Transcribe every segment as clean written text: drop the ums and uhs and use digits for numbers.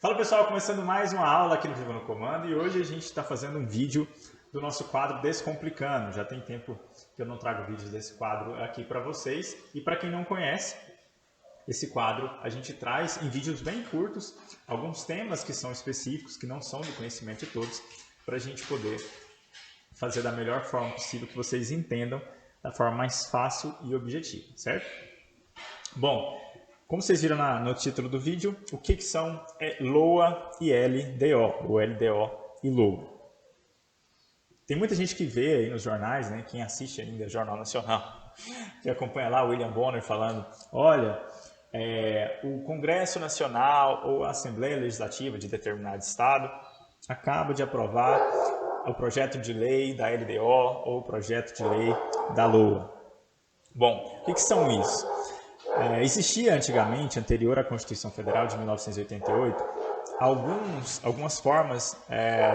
Fala pessoal, começando mais uma aula aqui no Viva no Comando e hoje a gente está fazendo um vídeo do nosso quadro Descomplicando. Já tem tempo que eu não trago vídeos desse quadro aqui para vocês e para quem não conhece, esse quadro a gente traz em vídeos bem curtos alguns temas que são específicos, que não são do conhecimento de todos, para a gente poder fazer da melhor forma possível que vocês entendam da forma mais fácil e objetiva, certo? Bom, como vocês viram no título do vídeo, o que são LOA e LDO, ou LDO e LOA. Tem muita gente que vê aí nos jornais, né, quem assiste ainda o Jornal Nacional, que acompanha lá o William Bonner falando, olha, o Congresso Nacional ou a Assembleia Legislativa de determinado estado acaba de aprovar o projeto de lei da LDO ou o projeto de lei da LOA. Bom, o que são isso? Existia antigamente, anterior à Constituição Federal de 1988, algumas formas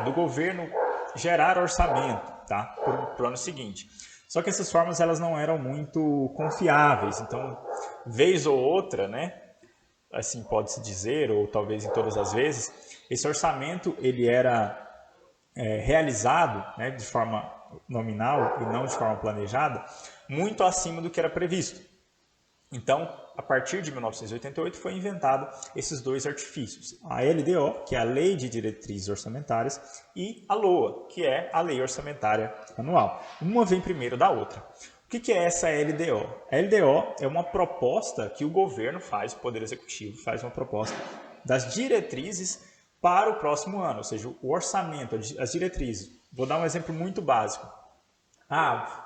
do governo gerar orçamento, tá, para o ano seguinte. Só que essas formas elas não eram muito confiáveis, então, vez ou outra, né, assim pode-se dizer, ou talvez em todas as vezes, esse orçamento ele era realizado, né, de forma nominal e não de forma planejada, muito acima do que era previsto. Então, a partir de 1988 foi inventado esses dois artifícios, a LDO, que é a Lei de Diretrizes Orçamentárias, e a LOA, que é a Lei Orçamentária Anual. Uma vem primeiro da outra. O que é essa LDO? A LDO é uma proposta que o governo faz, o Poder Executivo faz uma proposta das diretrizes para o próximo ano, ou seja, o orçamento, as diretrizes. Vou dar um exemplo muito básico.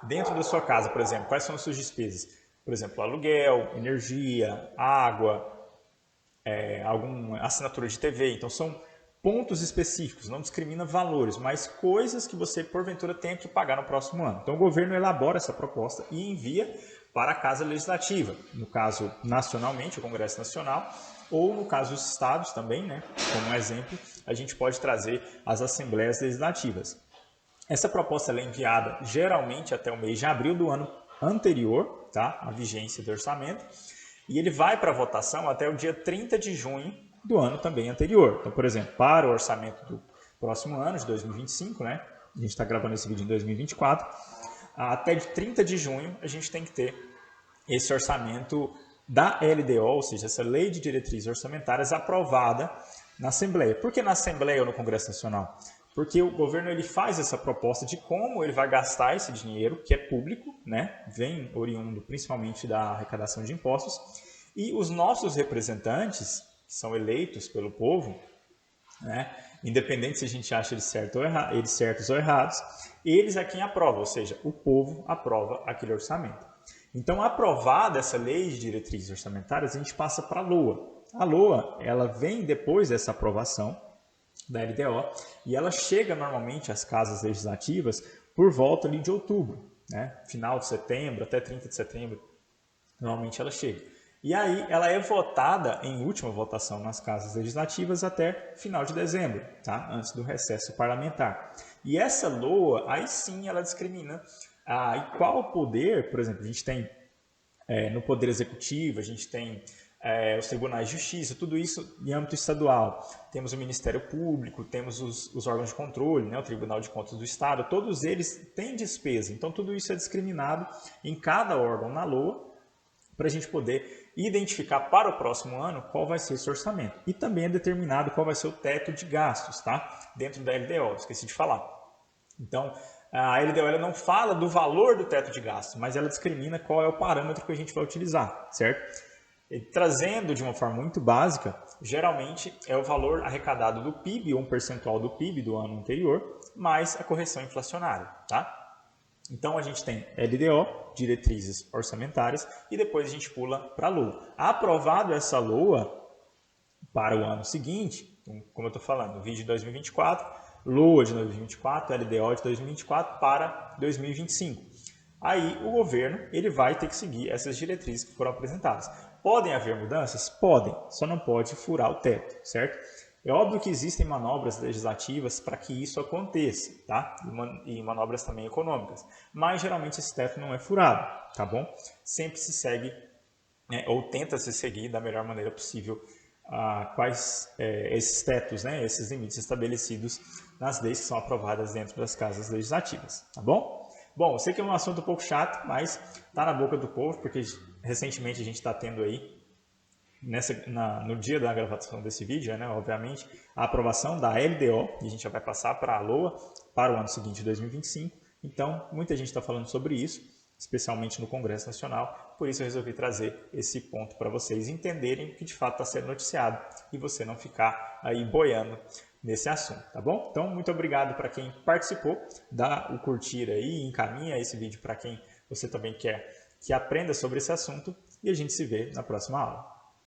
Dentro da sua casa, por exemplo, quais são as suas despesas? Por exemplo, aluguel, energia, água, alguma assinatura de TV. Então, são pontos específicos, não discrimina valores, mas coisas que você, porventura, tenha que pagar no próximo ano. Então, o governo elabora essa proposta e envia para a Casa Legislativa, no caso, nacionalmente, o Congresso Nacional, ou no caso dos estados também, né? Como um exemplo, a gente pode trazer as Assembleias Legislativas. Essa proposta é enviada geralmente até o mês de abril do ano anterior, tá? A vigência do orçamento, e ele vai para votação até o dia 30 de junho do ano também anterior. Então, por exemplo, para o orçamento do próximo ano, de 2025, né? A gente está gravando esse vídeo em 2024, até 30 de junho a gente tem que ter esse orçamento da LDO, ou seja, essa Lei de Diretrizes Orçamentárias aprovada na Assembleia. Por que na Assembleia ou no Congresso Nacional? Porque o governo ele faz essa proposta de como ele vai gastar esse dinheiro, que é público, né? Vem oriundo principalmente da arrecadação de impostos, e os nossos representantes, que são eleitos pelo povo, né? Independente se a gente acha eles certos ou errados, eles é quem aprova, ou seja, o povo aprova aquele orçamento. Então, aprovada essa lei de diretrizes orçamentárias, a gente passa para a LOA. A LOA ela vem depois dessa aprovação da LDO, e ela chega normalmente às casas legislativas por volta ali de outubro, né? Final de setembro até 30 de setembro, normalmente ela chega. E aí ela é votada em última votação nas casas legislativas até final de dezembro, tá? Antes do recesso parlamentar. E essa LOA, aí sim ela discrimina e qual poder, por exemplo, a gente tem no Poder Executivo, a gente tem os tribunais de justiça, tudo isso em âmbito estadual. Temos o Ministério Público, temos os órgãos de controle, né, o Tribunal de Contas do Estado, todos eles têm despesa. Então, tudo isso é discriminado em cada órgão na LOA, para a gente poder identificar para o próximo ano qual vai ser esse orçamento. E também é determinado qual vai ser o teto de gastos, tá? Dentro da LDO, esqueci de falar. Então, a LDO ela não fala do valor do teto de gastos, mas ela discrimina qual é o parâmetro que a gente vai utilizar, certo? E trazendo de uma forma muito básica, geralmente é o valor arrecadado do PIB, ou um percentual do PIB do ano anterior, mais a correção inflacionária, tá? Então, a gente tem LDO, diretrizes orçamentárias, e depois a gente pula para a LOA. Aprovado essa LOA para o ano seguinte, como eu estou falando, vídeo de 2024, LOA de 2024, LDO de 2024 para 2025. Aí o governo ele vai ter que seguir essas diretrizes que foram apresentadas. Podem haver mudanças? Podem, só não pode furar o teto, certo? É óbvio que existem manobras legislativas para que isso aconteça, tá? E manobras também econômicas. Mas geralmente esse teto não é furado, tá bom? Sempre se segue, né, ou tenta se seguir da melhor maneira possível quais esses tetos, né, esses limites estabelecidos nas leis que são aprovadas dentro das casas legislativas, tá bom? Bom, eu sei que é um assunto um pouco chato, mas está na boca do povo, porque recentemente a gente está tendo aí, no dia da gravação desse vídeo, né, obviamente, a aprovação da LDO, e a gente já vai passar para a LOA para o ano seguinte, 2025. Então, muita gente está falando sobre isso, especialmente no Congresso Nacional, por isso eu resolvi trazer esse ponto para vocês entenderem o que de fato está sendo noticiado e você não ficar aí boiando nesse assunto, tá bom? Então, muito obrigado para quem participou, dá o curtir aí, encaminha esse vídeo para quem você também quer que aprenda sobre esse assunto e a gente se vê na próxima aula.